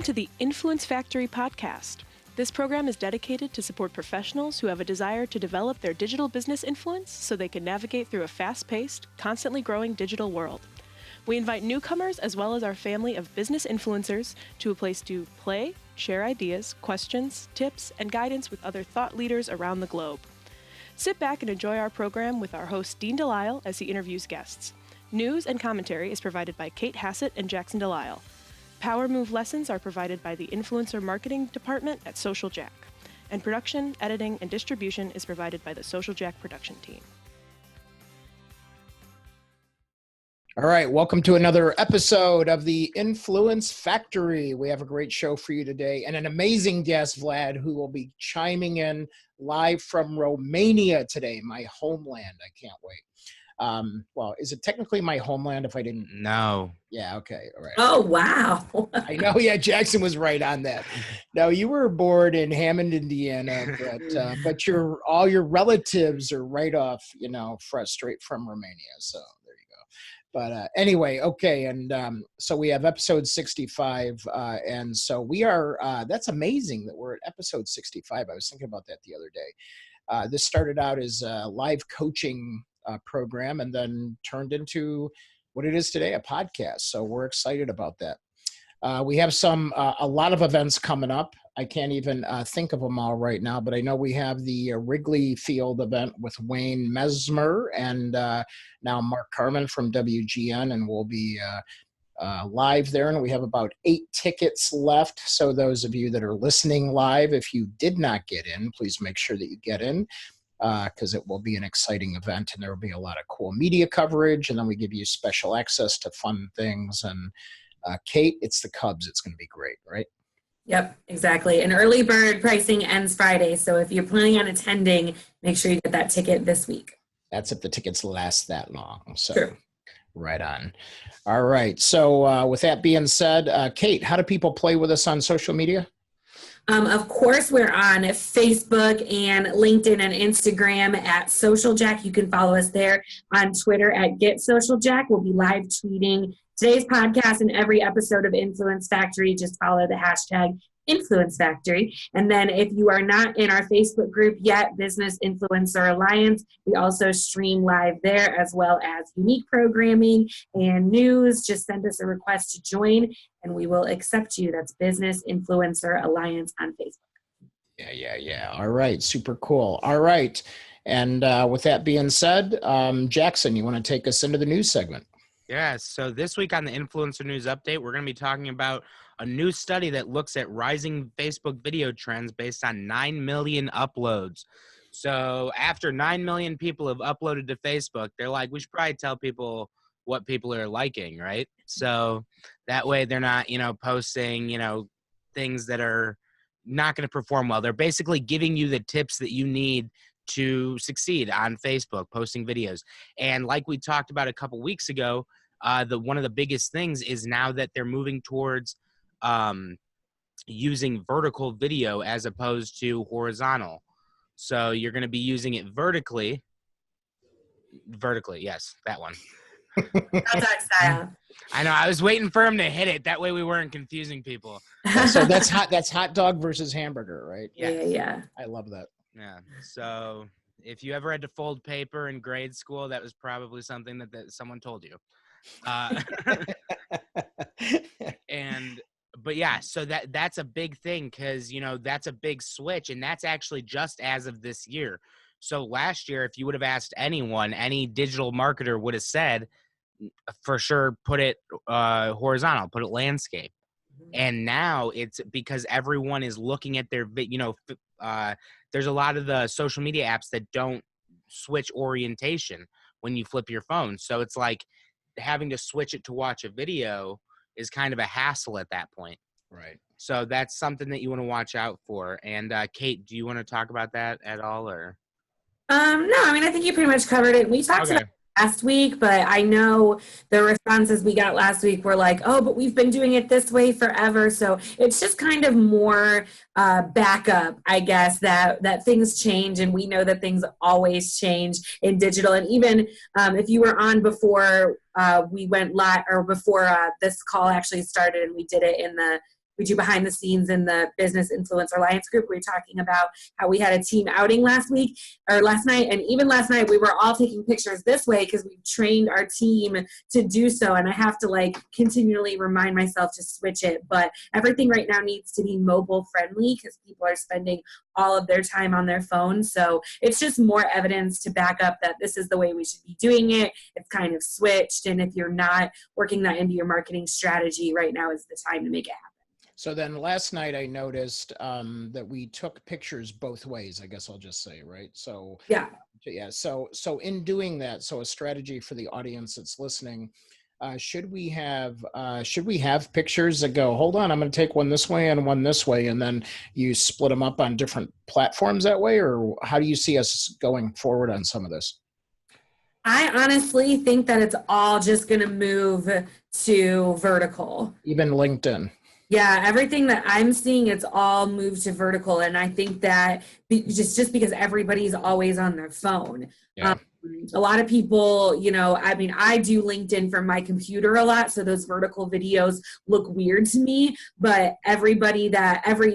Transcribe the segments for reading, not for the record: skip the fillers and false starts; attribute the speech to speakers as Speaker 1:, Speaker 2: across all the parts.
Speaker 1: to the Influence Factory podcast. This program is dedicated to support professionals who have a desire to develop their digital business influence so they can navigate through a fast-paced, constantly growing digital world. We invite newcomers as well as our family of business influencers to a place to play, share ideas, questions, tips, and guidance with other thought leaders around the globe. Sit back and enjoy our program with our host DeLisle as he interviews guests. News and commentary is provided by Cait, Hassett, and Jackson DeLisle. Power Move lessons are provided by the Influencer Marketing Department at Social Jack. And production, editing, and distribution is provided by the Social Jack production team.
Speaker 2: All right, welcome to another episode of the Influence Factory. We have a great show for you today and an amazing guest, Vlad, who will be chiming in live from Romania today, my homeland. I can't wait. Well, is it technically my homeland if I didn't?
Speaker 3: No.
Speaker 2: Yeah, okay, all right.
Speaker 4: Oh, wow.
Speaker 2: I know, yeah, Jackson was right on that. No, you were born in Hammond, Indiana, but all your relatives are right off, straight from Romania, so there you go. But anyway, okay, and so we have episode 65, and so we are, that's amazing that we're at episode 65. I was thinking about that the other day. This started out as a live coaching program and then turned into what it is today, a podcast. So we're excited about that. We have a lot of events coming up. I can't even think of them all right now, but I know we have the Wrigley Field event with Wayne Mesmer and now Mark Carmen from WGN, and we'll be live there. And we have about 8 tickets left. So those of you that are listening live, if you did not get in, please make sure that you get in. Because it will be an exciting event and there will be a lot of cool media coverage, and then we give you special access to fun things. And Cait, it's the Cubs. It's going to be great, right?
Speaker 4: Yep, exactly. And early bird pricing ends Friday. So if you're planning on attending, make sure you get that ticket this week.
Speaker 2: That's if the tickets last that long. So
Speaker 4: True.
Speaker 2: Right on. All right. So with that being said, Cait, how do people play with us on social media?
Speaker 4: Of course, we're on Facebook and LinkedIn and Instagram at Social Jack. You can follow us there. On Twitter at Get Social Jack. We'll be live tweeting today's podcast and every episode of Influence Factory. Just follow the hashtag Influence Factory. And then if you are not in our Facebook group yet, Business Influencer Alliance, we also stream live there, as well as unique programming and news. Just send us a request to join and we will accept you. That's Business Influencer Alliance on Facebook.
Speaker 2: Yeah. All right. Super cool. All right. And with that being said, Jackson, you want to take us into the news segment?
Speaker 3: Yeah, so this week on the Influencer News Update, we're going to be talking about a new study that looks at rising Facebook video trends based on 9 million uploads. So after 9 million people have uploaded to Facebook, they're like, we should probably tell people what people are liking, right? So that way they're not, posting, things that are not going to perform well. They're basically giving you the tips that you need to succeed on Facebook, posting videos. And like we talked about a couple weeks ago, one of the biggest things is now that they're moving towards using vertical video as opposed to horizontal. So you're going to be using it vertically, yes, that one.
Speaker 4: Style.
Speaker 3: I know, I was waiting for him to hit it. That way we weren't confusing people.
Speaker 2: So that's hot dog versus hamburger, right?
Speaker 4: Yeah.
Speaker 2: I love that.
Speaker 3: Yeah. So if you ever had to fold paper in grade school, that was probably something that someone told you. But yeah, so that's a big thing because, that's a big switch, and that's actually just as of this year. So last year, if you would have asked anyone, any digital marketer would have said, for sure, put it horizontal, put it landscape. And now it's because everyone is looking at their, there's a lot of the social media apps that don't switch orientation when you flip your phone. So it's like having to switch it to watch a video is kind of a hassle at that point.
Speaker 2: Right.
Speaker 3: So that's something that you want to watch out for. And Cait, do you want to talk about that at all, or?
Speaker 4: No, I think you pretty much covered it. We talked about last week, but I know the responses we got last week were like, oh, but we've been doing it this way forever. So it's just kind of more backup, I guess, that things change, and we know that things always change in digital. And even if you were on before we went live, or before this call actually started, and we did it in the we do behind the scenes in the Business Influencer Alliance group. We were talking about how we had a team outing last night. And even last night, we were all taking pictures this way because we've trained our team to do so. And I have to like continually remind myself to switch it. But everything right now needs to be mobile friendly because people are spending all of their time on their phone. So it's just more evidence to back up that this is the way we should be doing it. It's kind of switched. And if you're not working that into your marketing strategy, right now is the time to make it happen.
Speaker 2: So then last night I noticed that we took pictures both ways, I guess I'll just say, right? So
Speaker 4: yeah.
Speaker 2: So in doing that, so a strategy for the audience that's listening, should we have pictures that go, hold on, I'm going to take one this way and one this way, and then you split them up on different platforms that way? Or how do you see us going forward on some of this?
Speaker 4: I honestly think that it's all just going to move to vertical.
Speaker 2: Even LinkedIn.
Speaker 4: Yeah, everything that I'm seeing, it's all moved to vertical. And I think that just because everybody's always on their phone.
Speaker 2: Yeah.
Speaker 4: A lot of people, I do LinkedIn from my computer a lot, so those vertical videos look weird to me. But every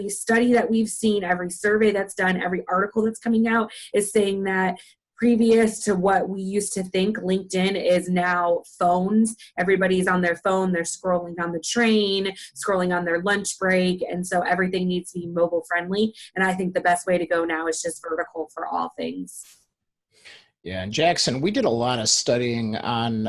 Speaker 4: study that we've seen, every survey that's done, every article that's coming out is saying that previous to what we used to think, LinkedIn is now phones. Everybody's on their phone. They're scrolling on the train, scrolling on their lunch break. And so everything needs to be mobile friendly. And I think the best way to go now is just vertical for all things.
Speaker 2: Yeah, and Jackson, we did a lot of studying on,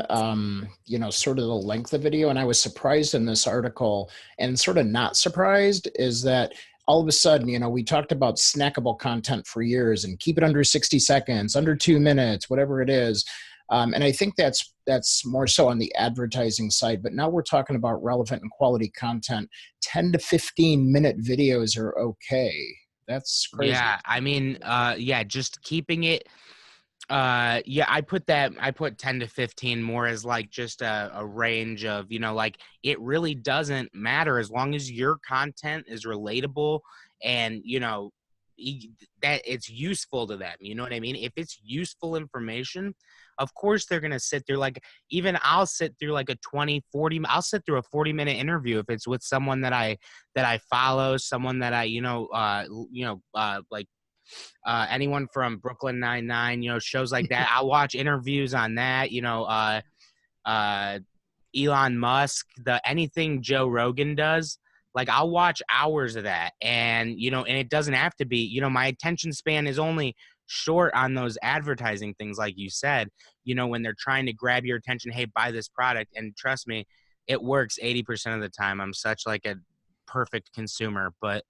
Speaker 2: sort of the length of video. And I was surprised in this article, and sort of not surprised, is that all of a sudden, we talked about snackable content for years and keep it under 60 seconds, under 2 minutes, whatever it is. And I think that's more so on the advertising side. But now we're talking about relevant and quality content. 10 to 15 minute videos are okay. That's crazy.
Speaker 3: Yeah, I mean, just keeping it. I put 10 to 15 more as like just a range of, like it really doesn't matter as long as your content is relatable and, that it's useful to them. You know what I mean? If it's useful information, of course they're going to sit through, like, even I'll sit through like I'll sit through a 40-minute interview if it's with someone that I follow, someone that I, anyone from Brooklyn Nine-Nine, shows like that. I'll watch interviews on that, Elon Musk, anything Joe Rogan does, like I'll watch hours of that. And, and it doesn't have to be, my attention span is only short on those advertising things. Like you said, when they're trying to grab your attention, hey, buy this product. And trust me, it works 80% of the time. I'm such like a perfect consumer, but,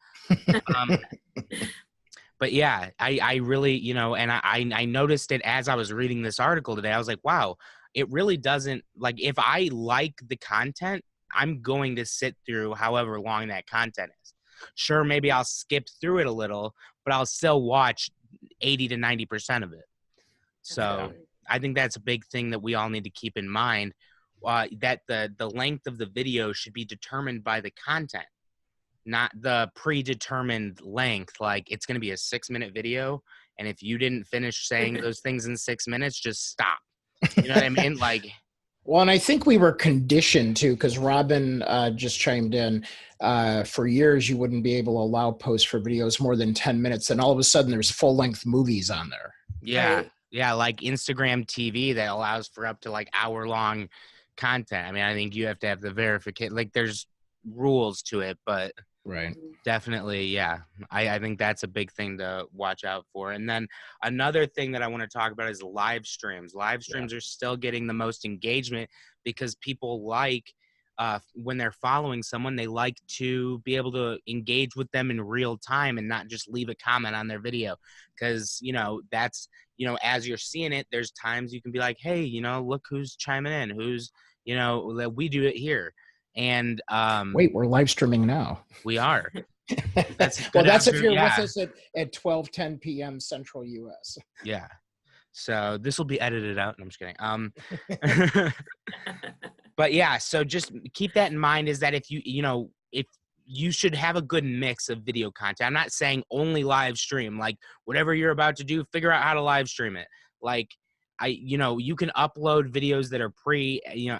Speaker 3: but yeah, I really, and I noticed it as I was reading this article today. I was like, wow, it really doesn't, like, if I like the content, I'm going to sit through however long that content is. Sure, maybe I'll skip through it a little, but I'll still watch 80 to 90% of it. So I think that's a big thing that we all need to keep in mind, that the length of the video should be determined by the content, not the predetermined length. Like, it's going to be a 6-minute video, and if you didn't finish saying those things in 6 minutes, just stop. You know what I mean? Like,
Speaker 2: well, and I think we were conditioned to, because Robin just chimed in, for years you wouldn't be able to allow posts for videos more than 10 minutes, and all of a sudden there's full-length movies on there.
Speaker 3: Yeah,
Speaker 4: Right.
Speaker 3: Yeah, like Instagram TV that allows for up to like hour-long content. I mean, I think you have to have the verification. Like, there's rules to it, but
Speaker 2: Right.
Speaker 3: definitely, yeah. I think that's a big thing to watch out for. And then another thing that I want to talk about is live streams. Live streams are still getting the most engagement because people like, when they're following someone, they like to be able to engage with them in real time and not just leave a comment on their video. Because, that's, as you're seeing it, there's times you can be like, hey, look who's chiming in, who's, that we do it here. And
Speaker 2: wait, we're live streaming now.
Speaker 3: We are. That's
Speaker 2: if you're with us at 12:10 p.m. Central U.S.
Speaker 3: Yeah. So this will be edited out. No, I'm just kidding. But yeah, so just keep that in mind, is that if you should have a good mix of video content. I'm not saying only live stream. Like, whatever you're about to do, figure out how to live stream it. Like, you can upload videos that are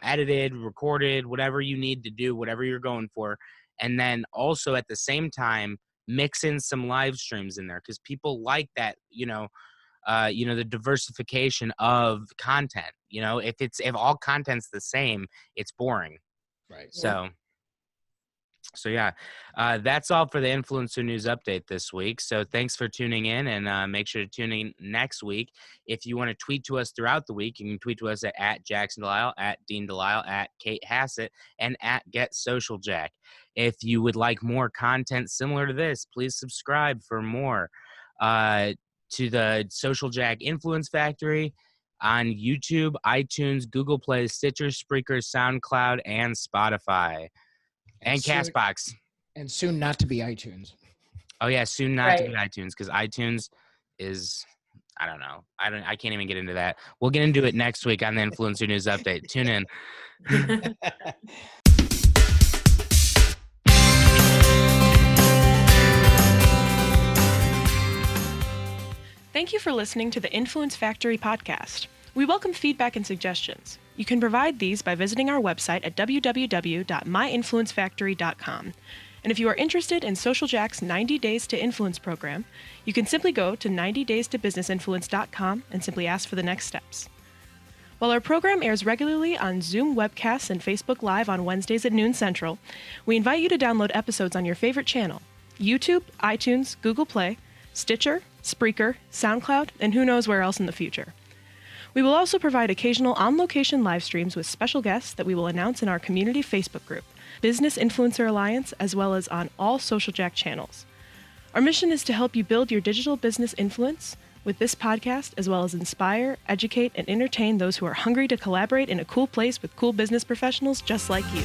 Speaker 3: edited, recorded, whatever you need to do, whatever you're going for. and then also at the same time mix in some live streams in there, because people like that, the diversification of content. If all content's the same, it's boring.
Speaker 2: Right.
Speaker 3: So yeah, that's all for the influencer news update this week. So thanks for tuning in, and make sure to tune in next week. If you want to tweet to us throughout the week, you can tweet to us at Jackson DeLisle, at Dean DeLisle, at Cait Hassett, and at Get Social Jack. If you would like more content similar to this, please subscribe for more to the Social Jack Influence Factory on YouTube, iTunes, Google Play, Stitcher, Spreaker, SoundCloud, and Spotify. And CastBox.
Speaker 2: And soon not to be iTunes.
Speaker 3: Oh, yeah, soon not to be iTunes, because iTunes is, I don't know. I can't even get into that. We'll get into it next week on the Influencer News Update. Tune in.
Speaker 1: Thank you for listening to the Influence Factory podcast. We welcome feedback and suggestions. You can provide these by visiting our website at www.myinfluencefactory.com. And if you are interested in Social Jack's 90 Days to Influence program, you can simply go to 90daystobusinessinfluence.com and simply ask for the next steps. While our program airs regularly on Zoom webcasts and Facebook Live on Wednesdays at noon Central, we invite you to download episodes on your favorite channel: YouTube, iTunes, Google Play, Stitcher, Spreaker, SoundCloud, and who knows where else in the future. We will also provide occasional on-location live streams with special guests that we will announce in our community Facebook group, Business Influencer Alliance, as well as on all Social Jack channels. Our mission is to help you build your digital business influence with this podcast, as well as inspire, educate, and entertain those who are hungry to collaborate in a cool place with cool business professionals just like you.